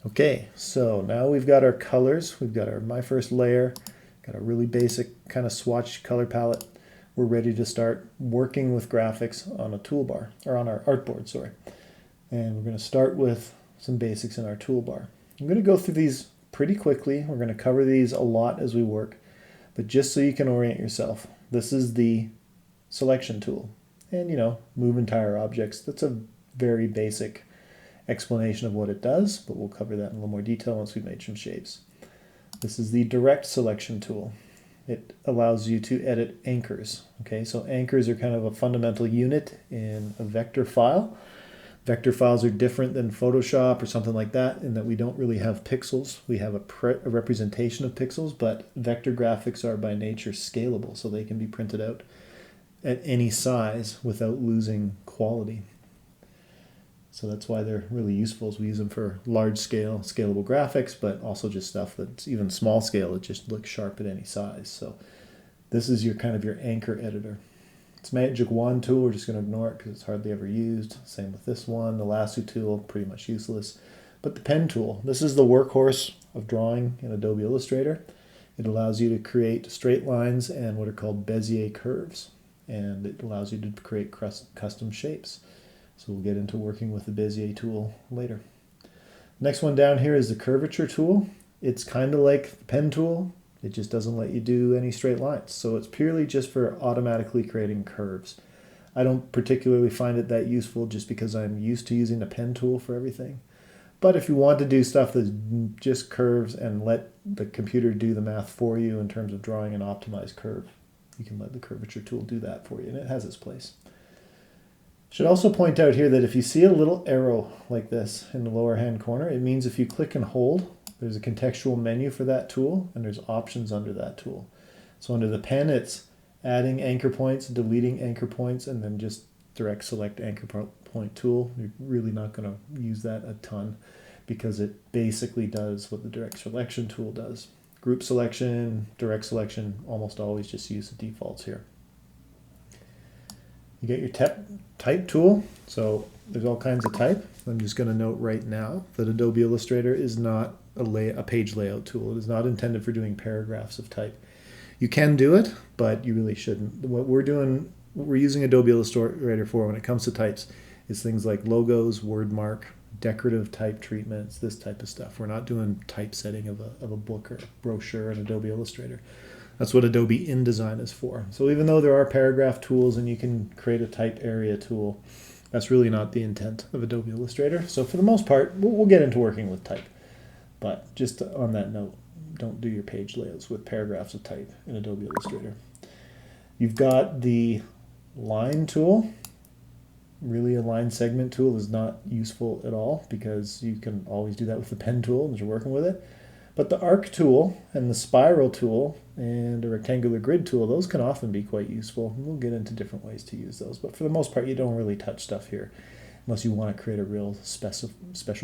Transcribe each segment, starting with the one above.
Okay, so now we've got our colors. We've got my first layer, got a really basic kind of swatch color palette. We're ready to start working with graphics on a toolbar, or on our artboard, sorry. And we're going to start with some basics in our toolbar. I'm going to go through these pretty quickly. We're going to cover these a lot as we work, but just so you can orient yourself, this is the selection tool. And move entire objects. That's a very basic explanation of what it does, but we'll cover that in a little more detail once we've made some shapes. This is the direct selection tool. It allows you to edit anchors. Okay, so anchors are kind of a fundamental unit in a vector file. Vector files are different than Photoshop or something like that in that we don't really have pixels. We have a representation of pixels, but vector graphics are by nature scalable, so they can be printed out at any size without losing quality. So that's why they're really useful, as we use them for large scale, scalable graphics, but also just stuff that's even small scale that just looks sharp at any size. So this is your kind of your anchor editor. It's Magic Wand tool, we're just going to ignore it because it's hardly ever used. Same with this one. The lasso tool, pretty much useless. But the pen tool, this is the workhorse of drawing in Adobe Illustrator. It allows you to create straight lines and what are called Bezier curves. And it allows you to create custom shapes. So we'll get into working with the Bezier tool later. Next one down here is the Curvature tool. It's kind of like the pen tool. It just doesn't let you do any straight lines. So it's purely just for automatically creating curves. I don't particularly find it that useful just because I'm used to using the pen tool for everything. But if you want to do stuff that's just curves and let the computer do the math for you in terms of drawing an optimized curve, you can let the Curvature tool do that for you, and it has its place. Should also point out here that if you see a little arrow like this in the lower hand corner, it means if you click and hold, there's a contextual menu for that tool, and there's options under that tool. So under the pen, it's adding anchor points, deleting anchor points, and then just direct select anchor point tool. You're really not going to use that a ton because it basically does what the direct selection tool does. Group selection, direct selection, almost always just use the defaults here. You get your type tool. So there's all kinds of type. I'm just going to note right now that Adobe Illustrator is not a page layout tool. It is not intended for doing paragraphs of type. You can do it, but you really shouldn't. What we're using Adobe Illustrator for when it comes to types is things like logos, word mark, decorative type treatments, this type of stuff. We're not doing typesetting of a book or brochure in Adobe Illustrator. That's what Adobe InDesign is for. So even though there are paragraph tools and you can create a type area tool, that's really not the intent of Adobe Illustrator. So for the most part, we'll get into working with type. But just on that note, don't do your page layouts with paragraphs of type in Adobe Illustrator. You've got the line tool. Really, a line segment tool is not useful at all because you can always do that with the pen tool as you're working with it. But the arc tool and the spiral tool and a rectangular grid tool, those can often be quite useful. We'll get into different ways to use those. But for the most part, you don't really touch stuff here unless you want to create a real special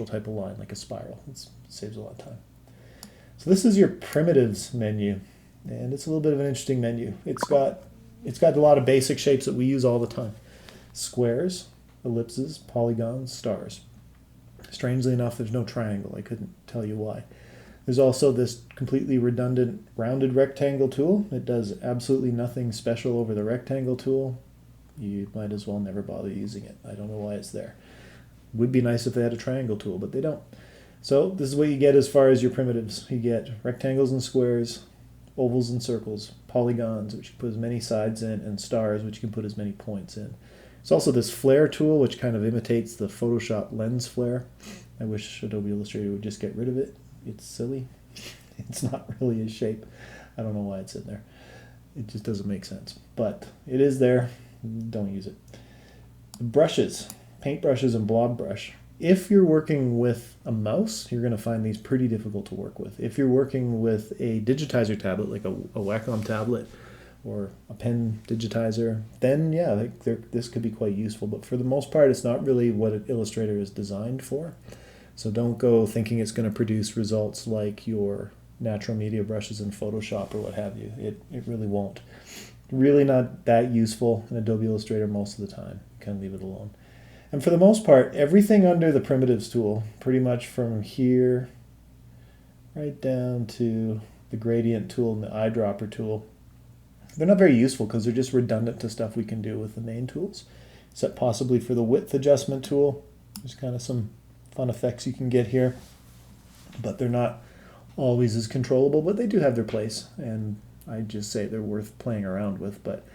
type of line like a spiral. It saves a lot of time. So this is your primitives menu, and it's a little bit of an interesting menu. It's got a lot of basic shapes that we use all the time. Squares, ellipses, polygons, stars. Strangely enough, there's no triangle. I couldn't tell you why. There's also this completely redundant rounded rectangle tool. It does absolutely nothing special over the rectangle tool. You might as well never bother using it. I don't know why it's there. Would be nice if they had a triangle tool, but they don't. So this is what you get as far as your primitives. You get rectangles and squares, ovals and circles, polygons, which you put as many sides in, and stars, which you can put as many points in. There's also this flare tool, which kind of imitates the Photoshop lens flare. I wish Adobe Illustrator would just get rid of it. It's silly. It's not really a shape. I don't know why it's in there. It just doesn't make sense. But it is there. Don't use it. Brushes, paint brushes and blob brush. If you're working with a mouse, you're going to find these pretty difficult to work with. If you're working with a digitizer tablet, like a Wacom tablet or a pen digitizer, then yeah, this could be quite useful. But for the most part, it's not really what Illustrator is designed for. So don't go thinking it's going to produce results like your natural media brushes in Photoshop or what have you. It really won't. Really not that useful in Adobe Illustrator most of the time. You can leave it alone. And for the most part, everything under the primitives tool, pretty much from here right down to the gradient tool and the eyedropper tool, they're not very useful because they're just redundant to stuff we can do with the main tools. Except possibly for the width adjustment tool. There's kind of some fun effects you can get here, but they're not always as controllable, but they do have their place, and I just say they're worth playing around with. But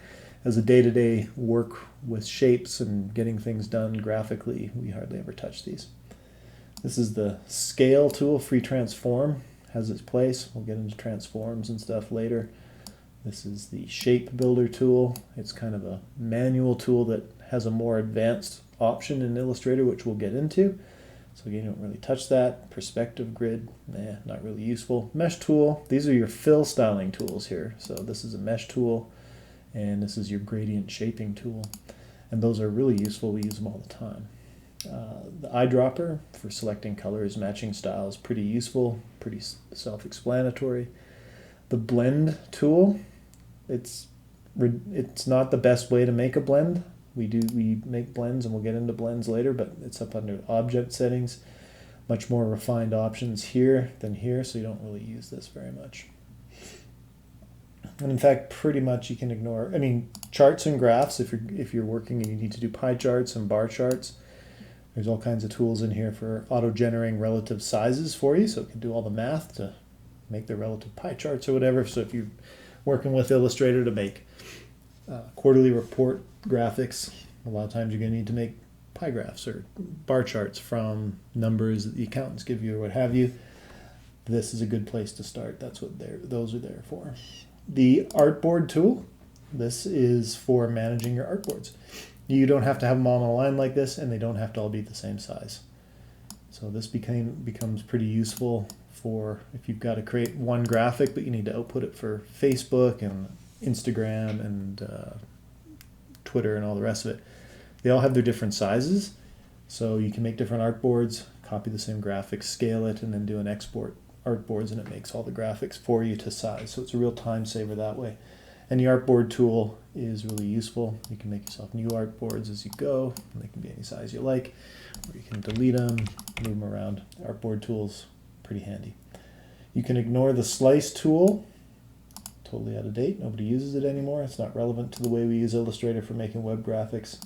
as a day-to-day work with shapes and getting things done graphically, we hardly ever touch these. This is the scale tool. Free transform has its place. We'll get into transforms and stuff later. This is the shape builder tool. It's kind of a manual tool that has a more advanced option in Illustrator, which we'll get into. So again, you don't really touch that. Perspective grid, not really useful. Mesh tool, these are your fill styling tools here. So this is a mesh tool, and this is your gradient shaping tool. And those are really useful. We use them all the time. The eyedropper for selecting colors, matching styles, pretty useful, pretty self-explanatory. The blend tool, it's not the best way to make a blend. We make blends, and we'll get into blends later, but it's up under object settings. Much more refined options here than here, so you don't really use this very much. And in fact, pretty much you can ignore, I mean, charts and graphs, if you're working and you need to do pie charts and bar charts, there's all kinds of tools in here for auto-generating relative sizes for you, so it can do all the math to make the relative pie charts or whatever. So if you're working with Illustrator to make quarterly report graphics, a lot of times you're going to need to make pie graphs or bar charts from numbers that the accountants give you or what have you. This is a good place to start. That's what those are there for. The artboard tool, this is for managing your artboards. You don't have to have them all on a line like this, and they don't have to all be the same size. So this becomes pretty useful for if you've got to create one graphic, but you need to output it for Facebook and Instagram and Twitter and all the rest of it. They all have their different sizes, so you can make different artboards, copy the same graphics, scale it, and then do an export artboards, and it makes all the graphics for you to size. So it's a real time saver that way. And the artboard tool is really useful. You can make yourself new artboards as you go, and they can be any size you like, or you can delete them, move them around. Artboard tool's pretty handy. You can ignore the slice tool. Totally out of date. Nobody uses it anymore. It's not relevant to the way we use Illustrator for making web graphics.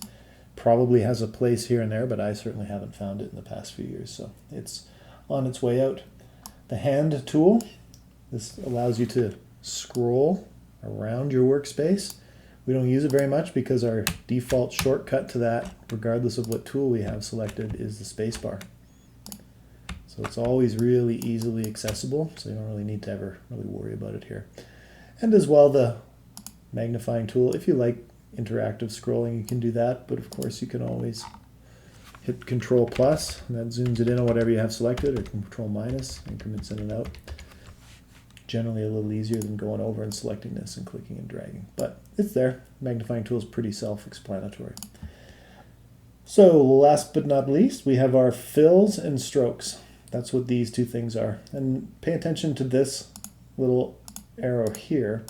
Probably has a place here and there, but I certainly haven't found it in the past few years, so it's on its way out. The hand tool, this allows you to scroll around your workspace. We don't use it very much because our default shortcut to that, regardless of what tool we have selected, is the spacebar. So it's always really easily accessible, so you don't really need to ever really worry about it here. And as well, the magnifying tool, if you like interactive scrolling, you can do that, but of course you can always hit Control plus, and that zooms it in on whatever you have selected, or Control minus, increments in and out. Generally a little easier than going over and selecting this and clicking and dragging, but it's there. Magnifying tool is pretty self-explanatory. So last but not least, we have our fills and strokes. That's what these two things are. And pay attention to this little arrow here.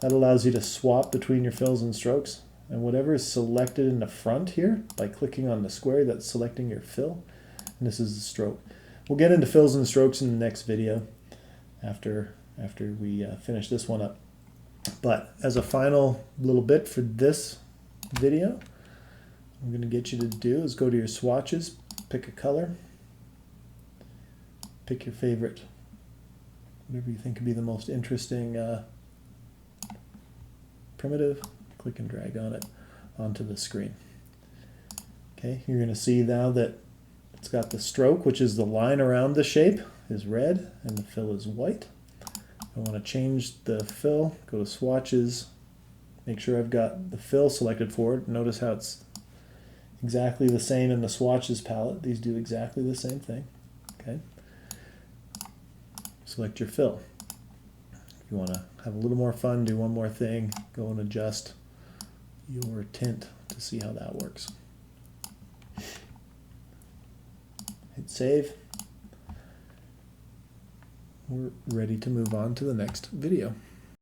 That allows you to swap between your fills and strokes. And whatever is selected in the front here, by clicking on the square, that's selecting your fill. And this is the stroke. We'll get into fills and strokes in the next video after we finish this one up. But as a final little bit for this video, I'm going to get you to do is go to your swatches, pick a color, pick your favorite, whatever you think would be the most interesting primitive, click and drag on it onto the screen. Okay, you're going to see now that it's got the stroke, which is the line around the shape, is red, and the fill is white. I want to change the fill, go to swatches, make sure I've got the fill selected for it. Notice how it's exactly the same in the swatches palette. These do exactly the same thing. Okay. Select your fill. If you want to have a little more fun, do one more thing, go and adjust your tint to see how that works. Hit save. We're ready to move on to the next video.